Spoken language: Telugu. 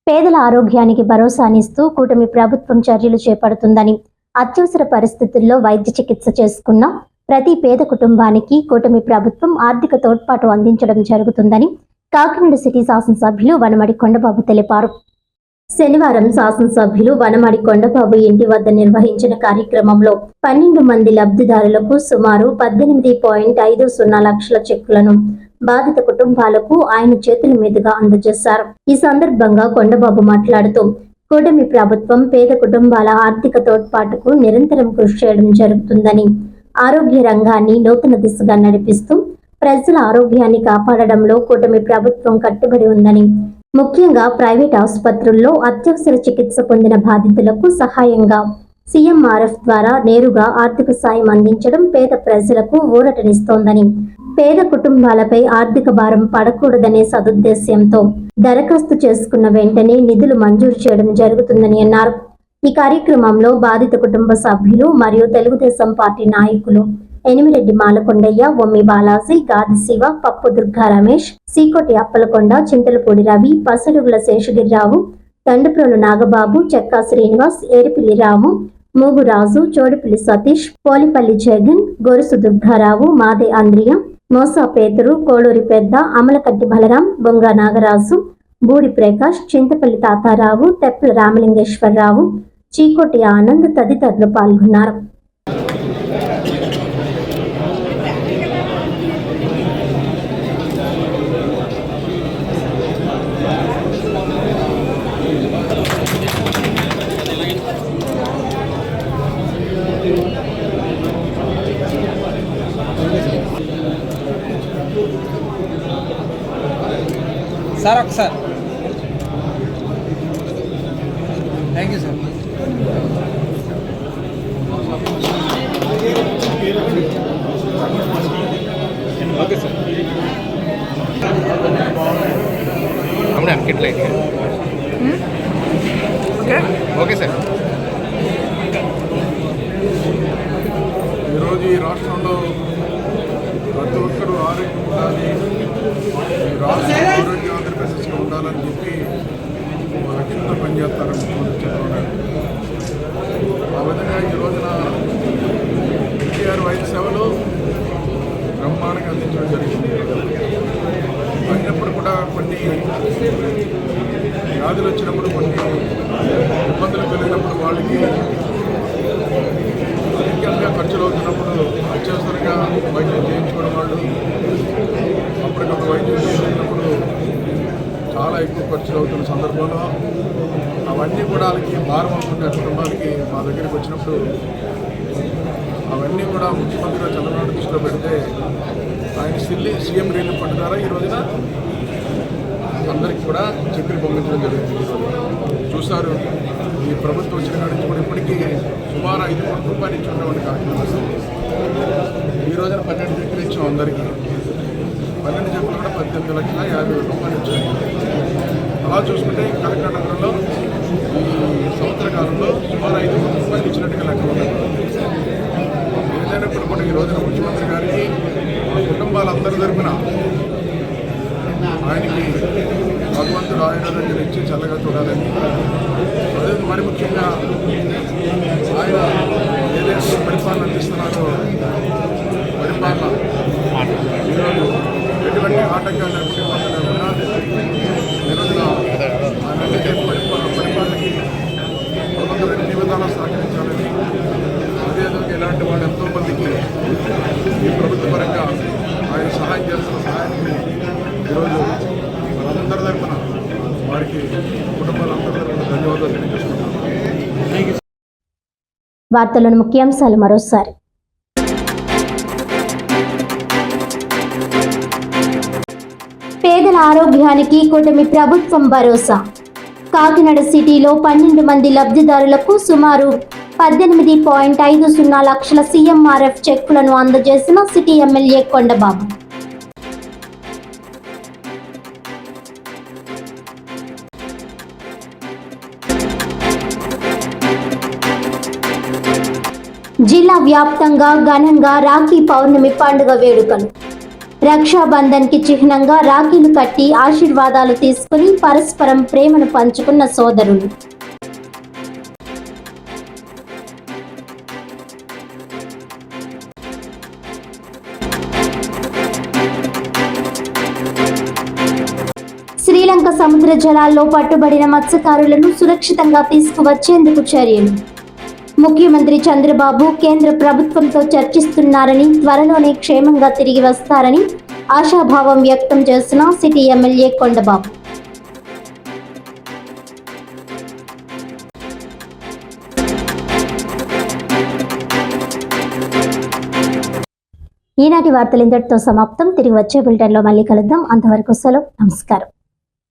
పేదల ఆరోగ్యానికి భరోసానిస్తూ కూటమి ప్రభుత్వం చర్యలు చేపడుతుందని, అత్యవసర పరిస్థితుల్లో వైద్య చికిత్స చేసుకున్న ప్రతి పేద కుటుంబానికి కూటమి ప్రభుత్వం ఆర్థిక తోడ్పాటు అందించడం జరుగుతుందని కాకినాడ సిటీ శాసనసభ్యులు వనమడి కొండబాబు తెలిపారు. శనివారం శాసనసభ్యులు వనమడి కొండబాబు ఇంటి వద్ద నిర్వహించిన కార్యక్రమంలో 12 మంది లబ్ధిదారులకు సుమారు 18.50 లక్షల చెక్కులను బాధిత కుటుంబాలకు ఆయన చేతుల మీదుగా అందజేశారు. ఈ సందర్భంగా కొండబాబు మాట్లాడుతూ, కూటమి ప్రభుత్వం పేద కుటుంబాల ఆర్థిక తోడ్పాటుకు నిరంతరం కృషి చేయడం జరుగుతుందని, ఆరోగ్య రంగాన్ని నూతన దిశగా నడిపిస్తూ ప్రజల ఆరోగ్యాన్ని కాపాడడంలో కూటమి ప్రభుత్వం కట్టుబడి ఉందని, ముఖ్యంగా ప్రైవేట్ ఆసుపత్రుల్లో అత్యవసర చికిత్స పొందిన బాధితులకు సహాయంగా సీఎంఆర్ఎఫ్ ద్వారా నేరుగా ఆర్థిక సాయం అందించడం పేద ప్రజలకు ఊరటనిస్తోందని, పేద కుటుంబాలపై ఆర్థిక భారం పడకూడదనే సదుద్దేశ్యంతో దరఖాస్తు చేసుకున్న వెంటనే నిధులు మంజూరు చేయడం జరుగుతుందని అన్నారు. ఈ కార్యక్రమంలో బాధిత కుటుంబ సభ్యులు మరియు తెలుగుదేశం పార్టీ నాయకులు ఎనిమిరెడ్డి మాలకొండయ్య, ఒమ్మి బాలాజీ, గాది శివ, పప్పు దుర్గా రమేష్, సీకోటి అప్పలకొండ, చింతలపూడి రవి, పసడుగుల శేషగిరిరావు, తండుప్రోలు నాగబాబు, చెక్కా శ్రీనివాస్, ఏరిపిల్లి రాము, మూగు రాజు, చోడిపిల్లి సతీష్, పోలిపల్లి జగన్, గొరుసు దుర్గారావు, మాదే అంద్రియ, మోసా పేతురు, కోడూరి పెద్ద, అమలకట్టి బలరాం, బొంగ నాగరాజు, బూడి ప్రకాష్, చింతపల్లి తాతారావు, తెప్పల రామలింగేశ్వరరావు, చీకోటి ఆనంద్ తదితరులు పాల్గొన్నారు. సార్ ఒకసారి thank you sir. Okay sir. Okay sir. ఈరోజు ఈ రాష్ట్రంలో ప్రతి ఒక్కరూ ఆరోగ్యం ఉండాలి, ఈ రాష్ట్రం ఆరోగ్యం ఆంధ్రప్రదేశ్గా ఉండాలని చెప్పి లక్ష్యంతో పనిచేస్తారని చెప్తున్నారు. ఆ విధంగా ఈ రోజున ఎన్టీఆర్ వైద్య సేవలు బ్రహ్మాండంగా అందించడం జరిగింది. అయినప్పుడు కూడా కొన్ని వ్యాధులు వచ్చినప్పుడు, కొన్ని ఇబ్బందులు కలిగినప్పుడు వాళ్ళకి అధికంగా ఖర్చులు అవుతున్నప్పుడు అత్యవసరంగా వైద్యం చేయించుకోవడం, వాళ్ళు అప్పటికప్పుడు వైద్యం చేయించినప్పుడు చాలా ఎక్కువ ఖర్చులు అవుతున్న సందర్భంలో అవన్నీ కూడా వాళ్ళకి భారం అవుతుండే కుటుంబాలకి మా దగ్గరికి వచ్చినప్పుడు అవన్నీ కూడా ముఖ్యమంత్రిగా చంద్రబాబు దృష్టిలో పెడితే ఆయన సీఎం రిలీఫ్ ఫండ్ ద్వారా ఈ రోజున అందరికీ కూడా చెక్కులు పంపించడం జరిగింది. చూస్తారు, ఈ ప్రభుత్వం వచ్చిన కాడి నుంచి కూడా ఇప్పటికీ సుమారు 5 కోట్ల రూపాయలు ఇచ్చి ఉండేవాడి కార్యక్రమం. ఈ రోజున 12 చెక్కులు ఇచ్చాం అందరికీ. 12 చెక్కులు కూడా 18,50,000 రూపాయలు ఇచ్చాయి. అలా చూసుకుంటే కలెక్టర్ నగరంలో ఈ సంవత్సర కాలంలో సుమారు 5 కోట్ల రూపాయలు ఇచ్చినట్టుగా లెక్క ఉన్నాయి. ఏదైనప్పుడు కూడా ఈ రోజున ముఖ్యమంత్రి గారికి కుటుంబాలందరి తరపున ఆయనకి భగవంతుడు ఆయుర్వేదం ఇచ్చి చల్లగా చూడాలని, అదే మరి ముఖ్యంగా ఆయన ఏదైతే పరిపాలన అందిస్తున్నారో పరిపాలన ఈరోజు ఎటువంటి ఆటంకాలు లేకుండా ఈరోజున ఆయన పరిపాలనకి భగవంతుడి నివేదాలు సహకరించాలని, అదేవిధంగా ఇలాంటి వాళ్ళు ఎంతోమందికి ఈ ప్రభుత్వ పరంగా ఆయన సహాయం చేస్తున్న సహాయానికి ఈరోజు మనందరి తరఫున వారికి కుటుంబాలందరి తరఫున ధన్యవాదాలు తెలియజేసుకుంటున్నాను. వార్తలను ముఖ్యాంశాలు మరోసారి. పేదల ఆరోగ్యానికి కూటమి ప్రభుత్వం భరోసా. కాకినాడ సిటీలో 12 మంది లబ్ధిదారులకు సుమారు 18.50 లక్షల సీఎంఆర్ఎఫ్ చెక్కులను అందజేసిన సిటీ ఎమ్మెల్యే కొండబాబు. జిల్లా వ్యాప్తంగా ఘనంగా రాఖీ పౌర్ణమి పండుగ వేడుకలు. రక్షాబంధన్ కి చిహ్నంగా రాఖీలు కట్టి ఆశీర్వాదాలు తీసుకుని పరస్పరం ప్రేమను పంచుకున్న సోదరులు. శ్రీలంక సముద్ర జలాల్లో పట్టుబడిన మత్స్యకారులను సురక్షితంగా తీసుకువచ్చేందుకు చర్యలు. ముఖ్యమంత్రి చంద్రబాబు కేంద్ర ప్రభుత్వంతో చర్చిస్తున్నారని, త్వరలోనే క్షేమంగా తిరిగి వస్తారని ఆశాభావం వ్యక్తం చేసిన సిటీ ఎమ్మెల్యే కొండబాబు. ఈనాటి వార్తలు ఇంతటితో సమాప్తం. తిరిగి వచ్చే బులెటిన్లో మళ్ళీ కలుద్దాం. అంతవరకు సెలవు. నమస్కారం.